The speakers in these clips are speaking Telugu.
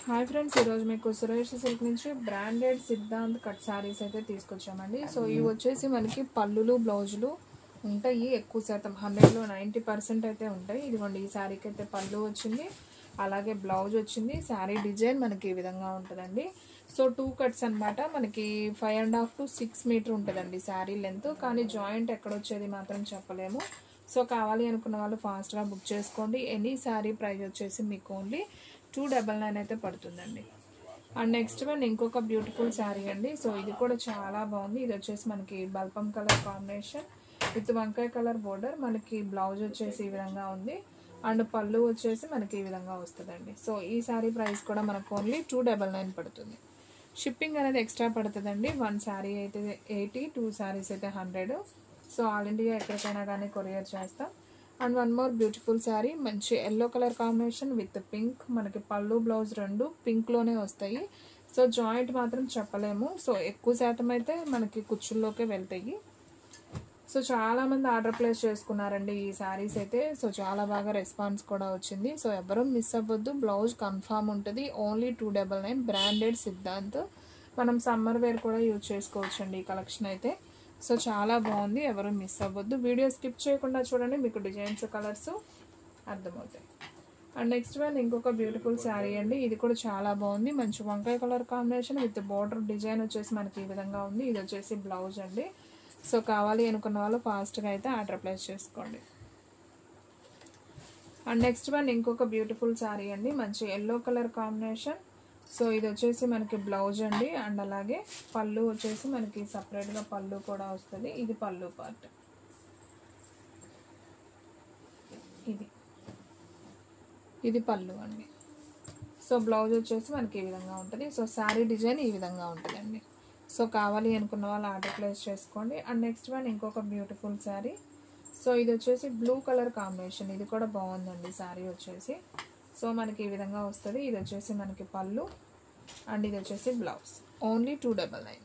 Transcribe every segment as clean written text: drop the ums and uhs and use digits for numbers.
హాయ్ ఫ్రెండ్స్, ఈరోజు మీకు సురేష్ సిల్క్ నుంచి బ్రాండెడ్ సిద్ధాంత్ కట్ సారీస్ అయితే తీసుకొచ్చామండి. సో ఇవి వచ్చేసి మనకి పళ్ళులు బ్లౌజులు ఉంటాయి. ఎక్కువ శాతం 100లో 90% అయితే ఉంటాయి. ఇదిగోండి, ఈ శారీకి అయితే పళ్ళు వచ్చింది, అలాగే బ్లౌజ్ వచ్చింది. శారీ డిజైన్ మనకి ఈ విధంగా ఉంటుందండి. సో 2 కట్స్ అనమాట. మనకి 5.5 to 6 మీటర్ ఉంటుందండి శారీ లెంత్. కానీ జాయింట్ ఎక్కడొచ్చేది మాత్రం చెప్పలేము. సో కావాలి అనుకున్న వాళ్ళు ఫాస్ట్గా బుక్ చేసుకోండి. ఎనీ శారీ ప్రైస్ వచ్చేసి మీకు ఓన్లీ 299 అయితే పడుతుందండి. అండ్ నెక్స్ట్ వన్ ఇంకొక బ్యూటిఫుల్ శారీ అండి. సో ఇది కూడా చాలా బాగుంది. ఇది వచ్చేసి మనకి బల్పం కలర్ కాంబినేషన్ విత్ వంకాయ కలర్ బోర్డర్. మనకి బ్లౌజ్ వచ్చేసి ఈ విధంగా ఉంది అండ్ పళ్ళు వచ్చేసి మనకి ఈ విధంగా వస్తుందండి. సో ఈ శారీ ప్రైస్ కూడా మనకు ఓన్లీ 299 పడుతుంది. షిప్పింగ్ అనేది ఎక్స్ట్రా పడుతుందండి. 1 శారీ అయితే 80, 2 శారీస్ అయితే 100. సో ఆల్ ఇండియా ఎక్కడికైనా కానీ కొరియర్ చేస్తాం. And one more beautiful sari, మంచి yellow colour combination with pink. మనకి పళ్ళు బ్లౌజ్ రెండు పింక్లోనే వస్తాయి. సో జాయింట్ మాత్రం చెప్పలేము. సో ఎక్కువ శాతం అయితే మనకి కుచ్చుల్లోకే వెళ్తాయి. సో చాలామంది ఆర్డర్ ప్లేస్ చేసుకున్నారండి ఈ శారీస్ అయితే. సో చాలా బాగా రెస్పాన్స్ కూడా వచ్చింది. సో ఎవరూ మిస్ అవ్వద్దు. బ్లౌజ్ కన్ఫామ్ ఉంటుంది. Only 299 branded Siddhant. మనం సమ్మర్ వేర్ కూడా యూజ్ చేసుకోవచ్చండి ఈ కలెక్షన్ అయితే. సో చాలా బాగుంది, ఎవరు మిస్ అవ్వద్దు. వీడియో స్కిప్ చేయకుండా చూడండి, మీకు డిజైన్స్ కలర్స్ అర్థమవుతాయి. అండ్ నెక్స్ట్ వన్ ఇంకొక బ్యూటిఫుల్ శారీ అండి. ఇది కూడా చాలా బాగుంది. మంచి వంకాయ colour combination with border design వచ్చేసి మనకి ఈ విధంగా ఉంది. ఇది వచ్చేసి బ్లౌజ్ అండి. సో కావాలి అనుకున్న వాళ్ళు ఫాస్ట్గా అయితే ఆర్డర్ ప్లేస్ చేసుకోండి. అండ్ నెక్స్ట్ వన్ ఇంకొక బ్యూటిఫుల్ శారీ అండి. మంచి ఎల్లో కలర్ కాంబినేషన్. సో ఇది వచ్చేసి మనకి బ్లౌజ్ అండి. అండ్ అలాగే పళ్ళు వచ్చేసి మనకి సపరేట్గా పళ్ళు కూడా వస్తుంది. ఇది పళ్ళు పార్ట్. ఇది పళ్ళు అండి. సో బ్లౌజ్ వచ్చేసి మనకి ఈ విధంగా ఉంటుంది. సో శారీ డిజైన్ ఈ విధంగా ఉంటుందండి. సో కావాలి అనుకున్న వాళ్ళు ఆర్డర్ ప్లేస్ చేసుకోండి. అండ్ నెక్స్ట్ వన్ ఇంకొక బ్యూటిఫుల్ శారీ. సో ఇది వచ్చేసి బ్లూ కలర్ కాంబినేషన్. ఇది కూడా బాగుందండి శారీ వచ్చేసి. సో మనకి ఈ విధంగా వస్తుంది. ఇది వచ్చేసి మనకి పళ్ళు అండ్ ఇది వచ్చేసి blouse. Only 299.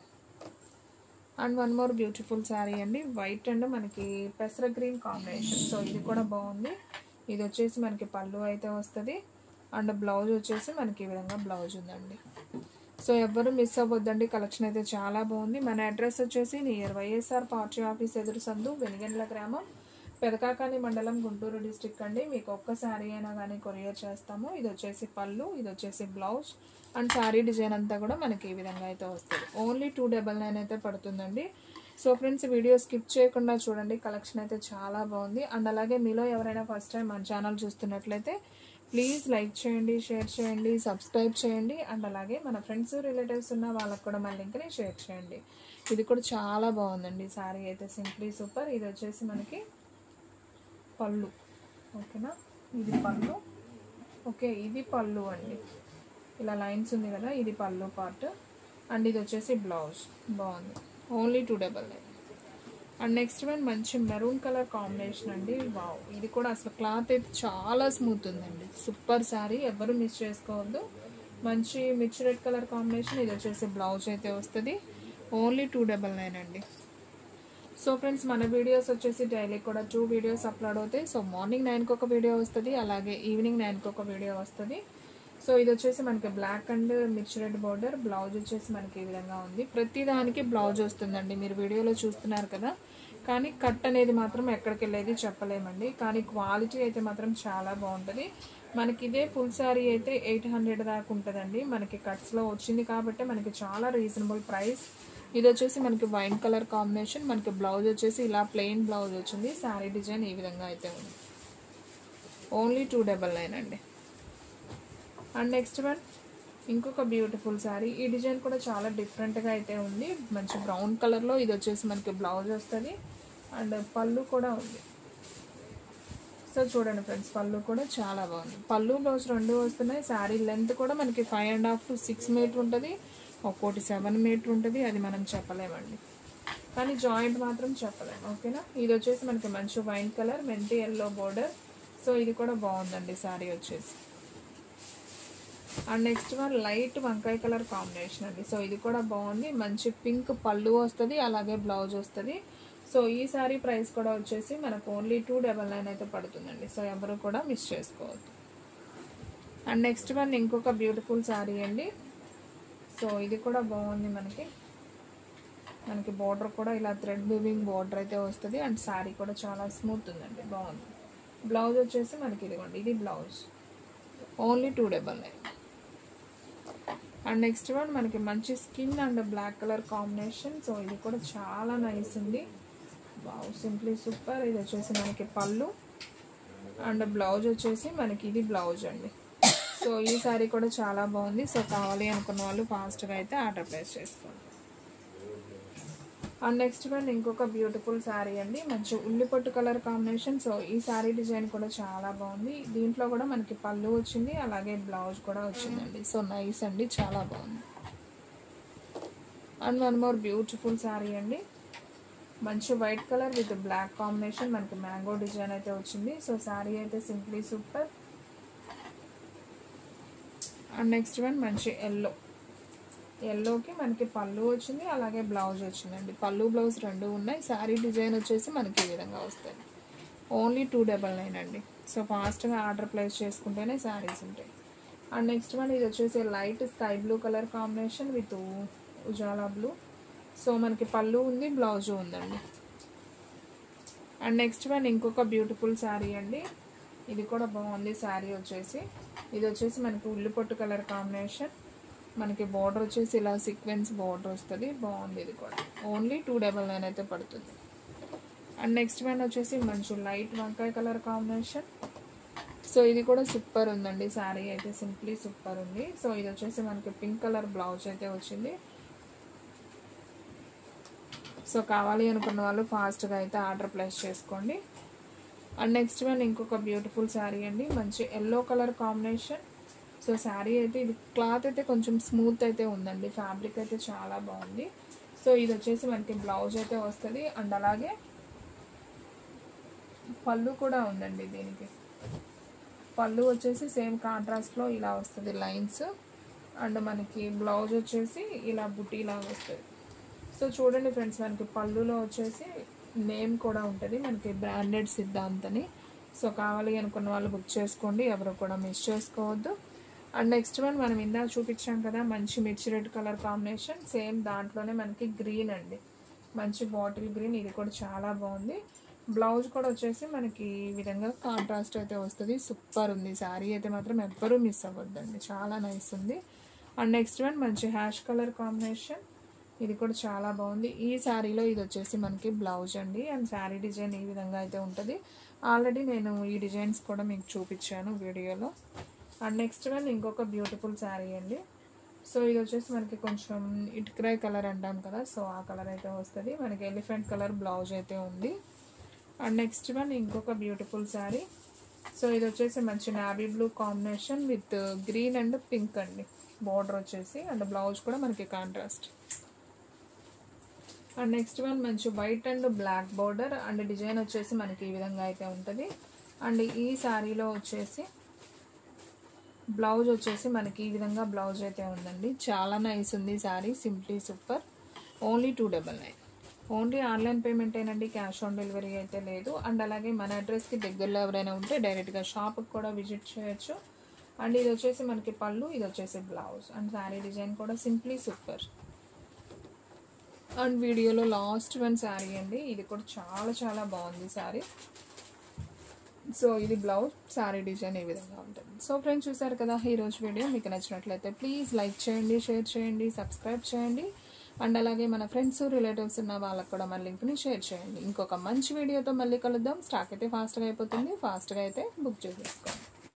And one more beautiful sari అండి. వైట్ అండ్ మనకి పెసర గ్రీన్ కాంబినేషన్. సో ఇది కూడా బాగుంది. ఇది వచ్చేసి మనకి పళ్ళు అయితే వస్తుంది అండ్ బ్లౌజ్ వచ్చేసి మనకి ఈ విధంగా బ్లౌజ్ ఉందండి. సో ఎవ్వరు మిస్ అవ్వద్దండి, కలెక్షన్ అయితే చాలా బాగుంది. మన అడ్రస్ వచ్చేసి నియర్ వైఎస్ఆర్ పార్టీ ఆఫీస్ ఎదురు సందు, వెనిగండ్ల గ్రామం, పెదకాకాని మండలం, గుంటూరు డిస్ట్రిక్ట్ అండి. మీకు ఒక్క శారీ అయినా కానీ కొరియర్ చేస్తాము. ఇది వచ్చేసి పళ్ళు, ఇది వచ్చేసి బ్లౌజ్ అండ్ శారీ డిజైన్ అంతా కూడా మనకి ఈ విధంగా అయితే వస్తుంది. ఓన్లీ 299 అయితే పడుతుందండి. సో ఫ్రెండ్స్, వీడియో స్కిప్ చేయకుండా చూడండి, కలెక్షన్ అయితే చాలా బాగుంది. అండ్ అలాగే మీలో ఎవరైనా ఫస్ట్ టైం మన ఛానల్ చూస్తున్నట్లయితే ప్లీజ్ లైక్ చేయండి, షేర్ చేయండి, సబ్స్క్రైబ్ చేయండి. అండ్ అలాగే మన ఫ్రెండ్స్ రిలేటివ్స్ ఉన్న వాళ్ళకు కూడా మన లింక్ని షేర్ చేయండి. ఇది కూడా చాలా బాగుందండి శారీ అయితే, సింప్లీ సూపర్. ఇది వచ్చేసి మనకి పళ్ళు, ఓకేనా. ఇది పళ్ళు, ఓకే. ఇది పళ్ళు అండి, ఇలా లైన్స్ ఉంది కదా, ఇది పళ్ళు పార్ట్. అండ్ ఇది వచ్చేసి బ్లౌజ్. బాగుంది. ఓన్లీ 299. అండ్ నెక్స్ట్ వన్ మంచి మెరూన్ కలర్ కాంబినేషన్ అండి. వావ్, ఇది కూడా అసలు క్లాత్ అయితే చాలా స్మూత్ ఉందండి. సూపర్ శారీ, ఎవరు మిస్ చేసుకోవద్దు. మంచి మిర్చి రెడ్ కలర్ కాంబినేషన్. ఇది వచ్చేసి బ్లౌజ్ అయితే వస్తుంది. ఓన్లీ 299 అండి. సో ఫ్రెండ్స్, మన వీడియోస్ వచ్చేసి డైలీ కూడా 2 వీడియోస్ అప్లోడ్ అవుతాయి. సో మార్నింగ్ 9కి ఒక వీడియో వస్తుంది, అలాగే ఈవినింగ్ 9కి ఒక వీడియో వస్తుంది. సో ఇది వచ్చేసి మనకి బ్లాక్ అండ్ మిర్చి రెడ్ బోర్డర్. బ్లౌజ్ వచ్చేసి మనకి ఈ విధంగా ఉంది. ప్రతి దానికి బ్లౌజ్ వస్తుందండి, మీరు వీడియోలో చూస్తున్నారు కదా. కానీ కట్ అనేది మాత్రం ఎక్కడికి వెళ్ళేది చెప్పలేమండి. కానీ క్వాలిటీ అయితే మాత్రం చాలా బాగుంటుంది. మనకి ఇదే ఫుల్ శారీ అయితే 800 దాకా ఉంటుందండి. మనకి కట్స్లో వచ్చింది కాబట్టి మనకి చాలా రీజనబుల్ ప్రైస్. ఇది వచ్చేసి మనకి వైన్ కలర్ కాంబినేషన్. మనకి బ్లౌజ్ వచ్చేసి ఇలా ప్లెయిన్ బ్లౌజ్ వచ్చింది. శారీ డిజైన్ ఈ విధంగా అయితే ఉంది. ఓన్లీ 299 అండి. అండ్ నెక్స్ట్ వన్ ఇంకొక బ్యూటిఫుల్ శారీ. ఈ డిజైన్ కూడా చాలా డిఫరెంట్గా అయితే ఉంది. మంచి బ్రౌన్ కలర్లో. ఇది వచ్చేసి మనకి బ్లౌజ్ వస్తుంది అండ్ పళ్ళు కూడా ఉంది. సో చూడండి ఫ్రెండ్స్, పళ్ళు కూడా చాలా బాగుంది. పళ్ళు బ్లౌజ్ రెండు వస్తున్నాయి. శారీ లెంత్ కూడా మనకి 5.5 to 6 మీటర్ ఉంటుంది. ఒక్కోటి 7 మీటర్ ఉంటుంది. అది మనం చెప్పలేమండి, కానీ జాయింట్ మాత్రం చెప్పలేము, ఓకేనా. ఇది వచ్చేసి మనకి మంచి వైన్ కలర్, మెంతి ఎల్లో బోర్డర్. సో ఇది కూడా బాగుందండి శారీ వచ్చేసి. అండ్ నెక్స్ట్ వన్ లైట్ వంకాయ కలర్ కాంబినేషన్ అండి. సో ఇది కూడా బాగుంది. మంచి పింక్ పళ్ళు వస్తుంది, అలాగే బ్లౌజ్ వస్తుంది. సో ఈ శారీ ప్రైస్ కూడా వచ్చేసి మనకు ఓన్లీ 299 అయితే పడుతుందండి. సో ఎవరు కూడా మిస్ చేసుకోవద్దు. అండ్ నెక్స్ట్ వన్ ఇంకొక బ్యూటిఫుల్ శారీ అండి. సో ఇది కూడా బాగుంది. మనకి బార్డర్ కూడా ఇలా థ్రెడ్ వీవింగ్ బార్డర్ అయితే వస్తుంది. అండ్ శారీ కూడా చాలా స్మూత్ ఉందండి, బాగుంది. బ్లౌజ్ వచ్చేసి మనకి ఇదిగోండి, ఇది blouse only 299. And next one మనకి మంచి skin and black colour combination. So ఇది కూడా చాలా నైస్ ఉంది. Wow, simply super. ఇది వచ్చేసి మనకి పళ్ళు అండ్ బ్లౌజ్ వచ్చేసి మనకి ఇది బ్లౌజ్ అండి. సో ఈ శారీ కూడా చాలా బాగుంది. సో కావాలి అనుకున్న వాళ్ళు ఫాస్ట్గా అయితే ఆర్డర్ ప్లేస్ చేసుకోండి. అండ్ నెక్స్ట్ వన్ ఇంకొక బ్యూటిఫుల్ శారీ అండి, మంచి ఉల్లిపొట్టు కలర్ కాంబినేషన్. సో ఈ శారీ డిజైన్ కూడా చాలా బాగుంది. దీంట్లో కూడా మనకి పళ్ళు వచ్చింది, అలాగే బ్లౌజ్ కూడా వచ్చిందండి. సో నైస్ అండి, చాలా బాగుంది. And one more beautiful sari అండి, మంచి white colour with black combination. మనకి మ్యాంగో డిజైన్ అయితే వచ్చింది. సో శారీ అయితే simply super. And next one మంచి ఎల్లోకి మనకి పళ్ళు వచ్చింది, అలాగే బ్లౌజ్ వచ్చిందండి. పళ్ళు బ్లౌజ్ రెండు ఉన్నాయి. శారీ డిజైన్ వచ్చేసి మనకి ఈ విధంగా వస్తుంది. ఓన్లీ 299 అండి. సో ఫాస్ట్గా ఆర్డర్ ప్లేస్ చేసుకుంటేనే శారీస్ ఉంటాయి. అండ్ నెక్స్ట్ వన్ ఇది వచ్చేసి light sky blue colour combination with Ujala blue. So మనకి పళ్ళు ఉంది, బ్లౌజ్ ఉందండి. అండ్ నెక్స్ట్ వన్ ఇంకొక బ్యూటిఫుల్ శారీ అండి, ఇది కూడా బాగుంది. శారీ ఇది వచ్చేసి మనకి ఉల్లిపొట్టు కలర్ కాంబినేషన్. మనకి బార్డర్ వచ్చేసి ఇలా సీక్వెన్స్ బార్డర్ వస్తుంది, బాగుంది. ఇది కూడా ఓన్లీ 299 అయితే పడుతుంది. అండ్ నెక్స్ట్ వన్ వచ్చేసి మంచి లైట్ వంకాయ కలర్ కాంబినేషన్. సో ఇది కూడా సూపర్ ఉందండి. శారీ అయితే సింప్లీ సూపర్ ఉంది. సో ఇది వచ్చేసి మనకి పింక్ కలర్ బ్లౌజ్ అయితే వచ్చింది. సో కావాలి అనుకున్న వాళ్ళు ఫాస్ట్గా అయితే ఆర్డర్ ప్లేస్ చేసుకోండి. అండ్ నెక్స్ట్ వన్ ఇంకొక బ్యూటిఫుల్ శారీ అండి, మంచి yellow colour combination. So sari అయితే ఇది క్లాత్ అయితే కొంచెం స్మూత్ అయితే ఉందండి, ఫ్యాబ్రిక్ అయితే చాలా బాగుంది. సో ఇది వచ్చేసి మనకి బ్లౌజ్ అయితే వస్తుంది. అండ్ అలాగే పళ్ళు కూడా ఉందండి. దీనికి పళ్ళు వచ్చేసి సేమ్ కాంట్రాస్ట్లో ఇలా వస్తుంది లైన్స్. అండ్ మనకి బ్లౌజ్ వచ్చేసి ఇలా బుట్టి లాగా వస్తుంది. సో చూడండి ఫ్రెండ్స్, మనకి పళ్ళులో వచ్చేసి నేమ్ కూడా ఉంటుంది, మనకి బ్రాండెడ్ సిద్ధాంత్ అని. సో కావాలి అనుకున్న వాళ్ళు బుక్ చేసుకోండి, ఎవరు కూడా మిస్ చేసుకోవద్దు. అండ్ నెక్స్ట్ వన్ మనం ఇందాక చూపించాం కదా, మంచి మిర్చి రెడ్ కలర్ కాంబినేషన్. సేమ్ దాంట్లోనే మనకి గ్రీన్ అండి, మంచి బాటిల్ గ్రీన్. ఇది కూడా చాలా బాగుంది. బ్లౌజ్ కూడా వచ్చేసి మనకి ఈ విధంగా కాంట్రాస్ట్ అయితే వస్తుంది. సూపర్ ఉంది శారీ అయితే మాత్రం ఎవ్వరూ మిస్ అవ్వద్దండి, చాలా నైస్ ఉంది. అండ్ నెక్స్ట్ వన్ మంచి హ్యాష్ కలర్ కాంబినేషన్. ఇది కూడా చాలా బాగుంది. ఈ శారీలో ఇది వచ్చేసి మనకి బ్లౌజ్ అండి. అండ్ శారీ డిజైన్ ఈ విధంగా అయితే ఉంటుంది. ఆల్రెడీ నేను ఈ డిజైన్స్ కూడా మీకు చూపించాను వీడియోలో. అండ్ నెక్స్ట్ వన్ ఇంకొక బ్యూటిఫుల్ శారీ అండి. సో ఇది వచ్చేసి మనకి కొంచెం ఇటుక్రాయ్ కలర్ అంటాం కదా, సో ఆ కలర్ అయితే వస్తుంది. మనకి ఎలిఫెంట్ కలర్ బ్లౌజ్ అయితే ఉంది. అండ్ నెక్స్ట్ వన్ ఇంకొక బ్యూటిఫుల్ శారీ. సో ఇది వచ్చేసి మంచి navy blue combination with green and pink అండి, బార్డర్ వచ్చేసి. అండ్ బ్లౌజ్ కూడా మనకి కాంట్రాస్ట్. అండ్ నెక్స్ట్ వన్ మంచి white and black border. And design వచ్చేసి మనకి ఈ విధంగా అయితే ఉంటుంది. అండ్ ఈ శారీలో వచ్చేసి బ్లౌజ్ వచ్చేసి మనకి ఈ విధంగా బ్లౌజ్ అయితే ఉందండి. చాలా నైస్ ఉంది sari, simply super. Only 299. Only online payment ఏనండి, క్యాష్ ఆన్ డెలివరీ అయితే లేదు. అండ్ అలాగే మన అడ్రస్కి దగ్గరలో ఎవరైనా ఉంటే డైరెక్ట్గా షాప్కి కూడా విజిట్ చేయొచ్చు. అండ్ ఇది వచ్చేసి మనకి పళ్ళు, ఇది వచ్చేసి బ్లౌజ్. అండ్ శారీ డిజైన్ కూడా సింప్లీ సూపర్. అండ్ వీడియోలో లాస్ట్ వన్ శారీ అండి, ఇది కూడా చాలా చాలా బాగుంది శారీ. సో ఇది బ్లౌజ్, శారీ డిజైన్ ఈ విధంగా ఉంటుంది. సో ఫ్రెండ్స్ చూసారు కదా, ఈరోజు వీడియో మీకు నచ్చినట్లయితే ప్లీజ్ లైక్ చేయండి, షేర్ చేయండి, సబ్స్క్రైబ్ చేయండి. అండ్ అలాగే మన ఫ్రెండ్స్ రిలేటివ్స్ ఉన్న వాళ్ళకు కూడా మన లింక్ని షేర్ చేయండి. ఇంకొక మంచి వీడియోతో మళ్ళీ కలుద్దాం. స్టాక్ అయితే ఫాస్ట్గా అయిపోతుంది, ఫాస్ట్గా అయితే బుక్ చేసేసుకోండి.